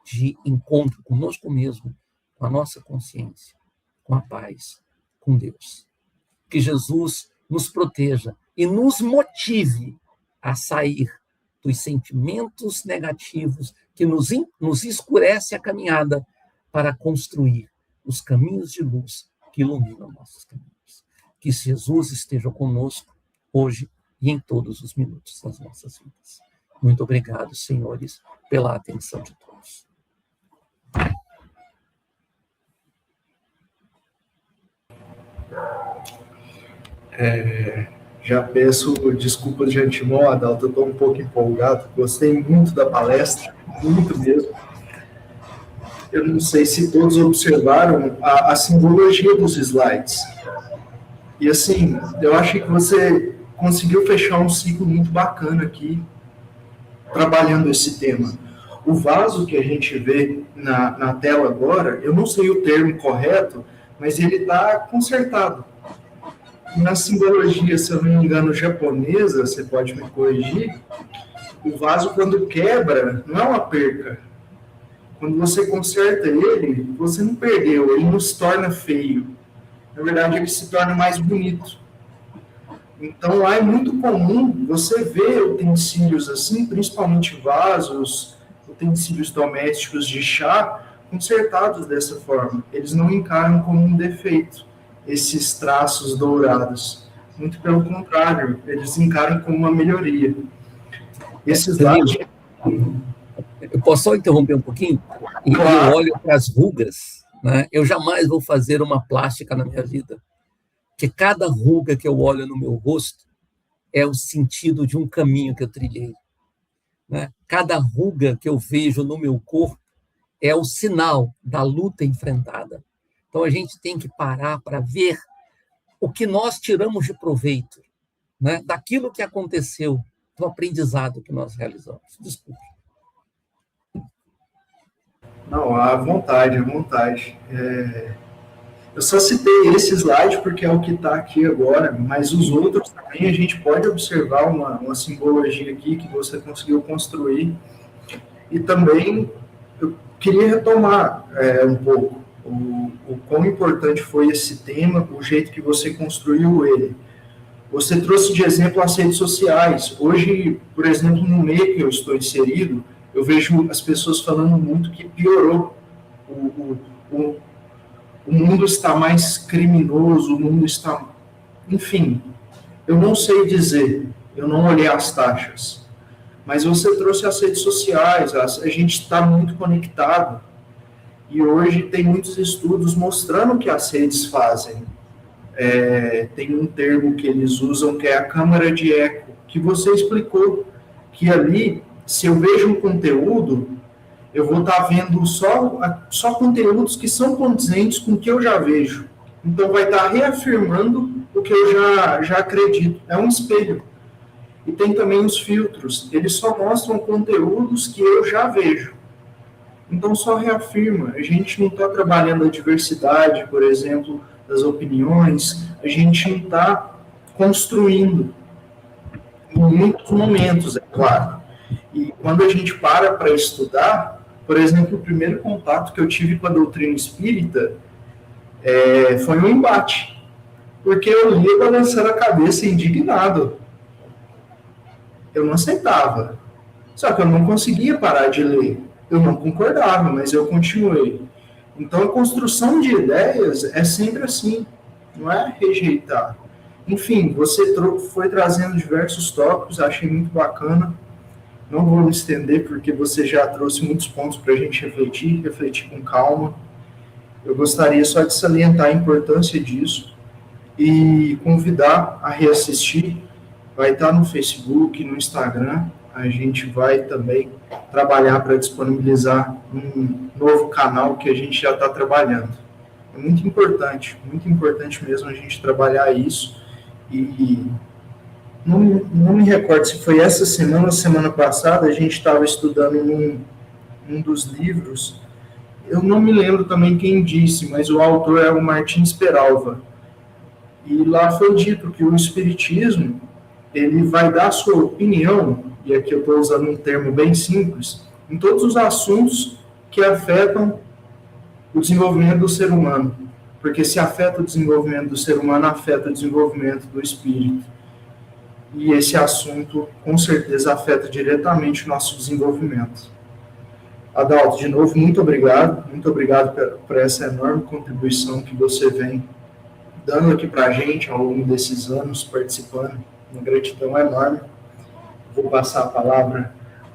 de encontro conosco mesmo, com a nossa consciência, com a paz, com Deus. Que Jesus nos proteja e nos motive a sair dos sentimentos negativos que nos escurece a caminhada para construir os caminhos de luz que iluminam nossos caminhos. Que Jesus esteja conosco hoje e em todos os minutos das nossas vidas. Muito obrigado, senhores, pela atenção de todos. Já peço desculpas de antemão, Adalto, eu estou um pouco empolgado, gostei muito da palestra, muito mesmo. Eu não sei se todos observaram a simbologia dos slides. E assim, eu acho que você conseguiu fechar um ciclo muito bacana aqui, trabalhando esse tema. O vaso que a gente vê na tela agora, eu não sei o termo correto, mas ele está consertado. Na simbologia, se eu não me engano, japonesa, você pode me corrigir, o vaso, quando quebra, não é uma perca. Quando você conserta ele, você não perdeu, ele não se torna feio. Na verdade, ele se torna mais bonito. Então, lá é muito comum você ver utensílios assim, principalmente vasos, utensílios domésticos de chá, consertados dessa forma. Eles não encaram como um defeito esses traços dourados. Muito pelo contrário, eles encaram como uma melhoria. Esses lados... Eu posso só interromper um pouquinho? Claro. Eu olho para as rugas, né? Eu jamais vou fazer uma plástica na minha vida, porque cada ruga que eu olho no meu rosto é o sentido de um caminho que eu trilhei, né? Cada ruga que eu vejo no meu corpo é o sinal da luta enfrentada. Então, a gente tem que parar para ver o que nós tiramos de proveito, né, daquilo que aconteceu, do aprendizado que nós realizamos. Desculpe. Não, à vontade, à vontade. Eu só citei esse slide porque é o que está aqui agora, mas os outros também a gente pode observar uma simbologia aqui que você conseguiu construir. E também eu queria retomar um pouco o quão importante foi esse tema, o jeito que você construiu ele. Você trouxe de exemplo as redes sociais. Hoje, por exemplo, no meio que eu estou inserido, eu vejo as pessoas falando muito que piorou. O mundo está mais criminoso, o mundo está... Enfim, eu não sei dizer, eu não olhei as taxas. Mas você trouxe as redes sociais, a gente está muito conectado. E hoje tem muitos estudos mostrando o que as redes fazem. Tem um termo que eles usam que é a câmara de eco, que você explicou, que ali, se eu vejo um conteúdo, eu vou estar vendo só conteúdos que são condizentes com o que eu já vejo. Então, vai estar reafirmando o que eu já acredito. É um espelho. E tem também os filtros. Eles só mostram conteúdos que eu já vejo. Então, só reafirma. A gente não está trabalhando a diversidade, por exemplo, das opiniões. A gente não está construindo. Em muitos momentos, é claro. E quando a gente para estudar, por exemplo, o primeiro contato que eu tive com a doutrina espírita foi um embate, porque eu lia balançando a cabeça indignado. Eu não aceitava. Só que eu não conseguia parar de ler. Eu não concordava, mas eu continuei. Então, a construção de ideias é sempre assim, não é rejeitar. Enfim, você foi trazendo diversos tópicos, achei muito bacana. Não vou me estender, porque você já trouxe muitos pontos para a gente refletir com calma. Eu gostaria só de salientar a importância disso e convidar a reassistir. Vai estar no Facebook, no Instagram. A gente vai também trabalhar para disponibilizar um novo canal que a gente já está trabalhando. É muito importante mesmo a gente trabalhar isso. E não me recordo se foi essa semana ou semana passada, a gente estava estudando um dos livros. Eu não me lembro também quem disse, mas o autor é o Martins Peralva. E lá foi dito que o Espiritismo, ele vai dar a sua opinião, e aqui eu estou usando um termo bem simples, em todos os assuntos que afetam o desenvolvimento do ser humano. Porque se afeta o desenvolvimento do ser humano, afeta o desenvolvimento do espírito. E esse assunto, com certeza, afeta diretamente o nosso desenvolvimento. Adalto, de novo, muito obrigado por essa enorme contribuição que você vem dando aqui para a gente ao longo desses anos, participando. Uma gratidão enorme. Vou passar a palavra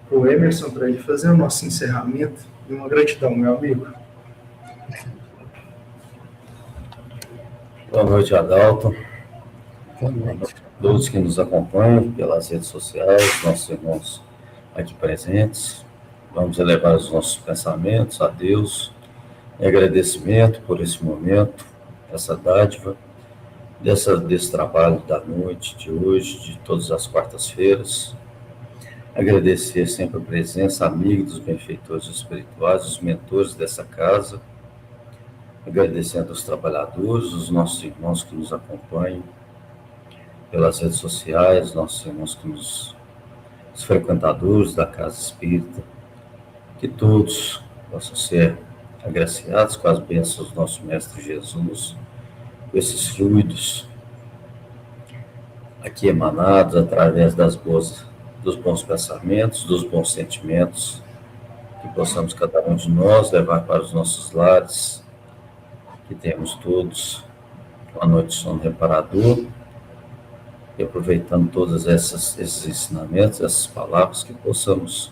para o Emerson, para ele fazer o nosso encerramento. E uma gratidão, meu amigo. Boa noite, Adalto. Boa noite. Todos que nos acompanham pelas redes sociais, nossos irmãos aqui presentes. Vamos elevar os nossos pensamentos a Deus em agradecimento por esse momento, essa dádiva, desse trabalho da noite, de hoje, de todas as quartas-feiras. Agradecer sempre a presença amiga dos benfeitores espirituais, os mentores dessa casa. Agradecendo aos trabalhadores, os nossos irmãos que nos acompanham pelas redes sociais, nossos irmãos os frequentadores da Casa Espírita, que todos possam ser agraciados com as bênçãos do nosso Mestre Jesus, com esses fluidos aqui emanados através dos bons pensamentos, dos bons sentimentos, que possamos cada um de nós levar para os nossos lares, que temos todos uma noite de sono reparador, e aproveitando todos esses ensinamentos, essas palavras, que possamos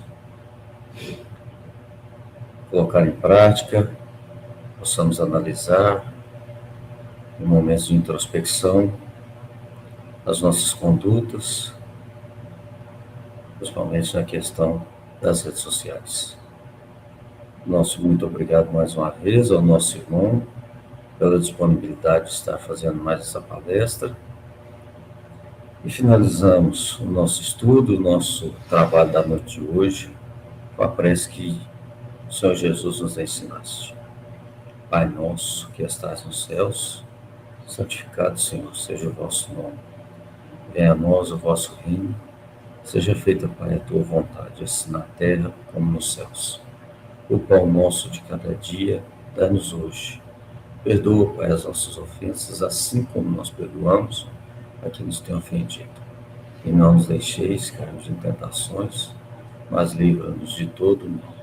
colocar em prática, possamos analisar em momentos de introspecção as nossas condutas, principalmente na questão das redes sociais. Nosso muito obrigado mais uma vez ao nosso irmão pela disponibilidade de estar fazendo mais essa palestra. E finalizamos o nosso estudo, o nosso trabalho da noite de hoje, com a prece que o Senhor Jesus nos ensinaste. Pai nosso, que estás nos céus, santificado, Senhor, seja o vosso nome. Venha a nós o vosso reino, seja feita, Pai, a tua vontade, assim na terra como nos céus. O pão nosso de cada dia, dá-nos hoje. Perdoa, Pai, as nossas ofensas, assim como nós perdoamos a quem nos tem ofendido. E não nos deixeis cairmos em tentações, mas livra-nos de todo o mal.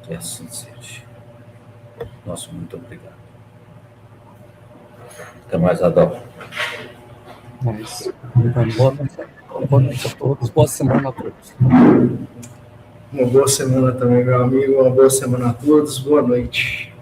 Que assim seja. Nosso muito obrigado. Até mais, Adalto. Boa noite a todos. Boa semana a todos. Uma boa semana também, meu amigo. Uma boa semana a todos. Boa noite.